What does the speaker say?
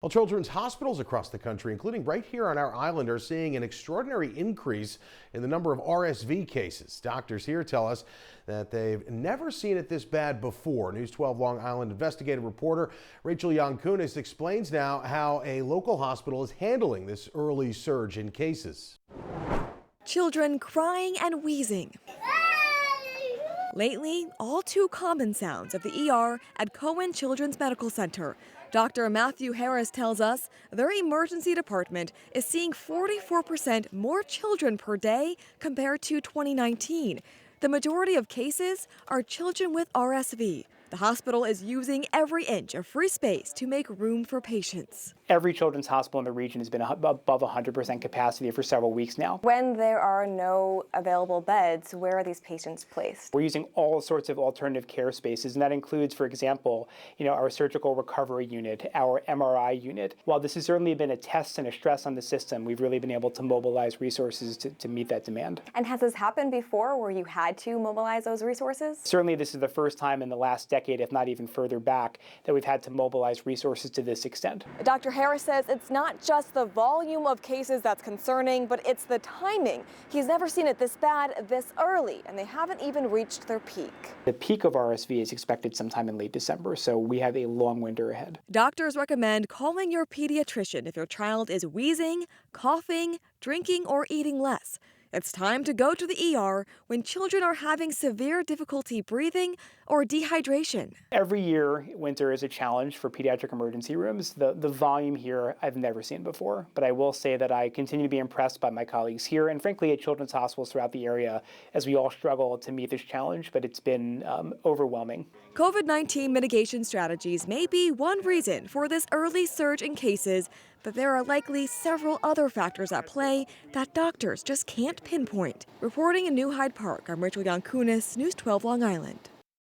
Well, children's hospitals across the country, including right here on our island, are seeing an extraordinary increase in the number of RSV cases. Doctors here tell us that they've never seen it this bad before. News 12 Long Island investigative reporter Rachel Yankunis explains now how a local hospital is handling this early surge in cases. Children crying and wheezing. Lately, all too common sounds of the ER at Cohen Children's Medical Center. Dr. Matthew Harris tells us their emergency department is seeing 44% more children per day compared to 2019. The majority of cases are children with RSV. The hospital is using every inch of free space to make room for patients. Every children's hospital in the region has been above 100% capacity for several weeks now. When there are no available beds, where are these patients placed? We're using all sorts of alternative care spaces, and that includes, for example, our surgical recovery unit, our MRI unit. While this has certainly been a test and a stress on the system, we've really been able to mobilize resources to meet that demand. And has this happened before where you had to mobilize those resources? Certainly this is the first time in the last decade, if not even further back, that we've had to mobilize resources to this extent. Dr. Harris says it's not just the volume of cases that's concerning, but it's the timing. He's never seen it this bad this early, and they haven't even reached their peak. The peak of RSV is expected sometime in late December, so we have a long winter ahead. Doctors recommend calling your pediatrician if your child is wheezing, coughing, drinking, or eating less. It's time to go to the ER when children are having severe difficulty breathing or dehydration. Every year, winter is a challenge for pediatric emergency rooms. The volume here I've never seen before, but I will say that I continue to be impressed by my colleagues here and frankly at children's hospitals throughout the area as we all struggle to meet this challenge, but it's been overwhelming. COVID-19 mitigation strategies may be one reason for this early surge in cases, but there are likely several other factors at play that doctors just can't pinpoint. Reporting in New Hyde Park, I'm Rachel Yankunis, News 12 Long Island.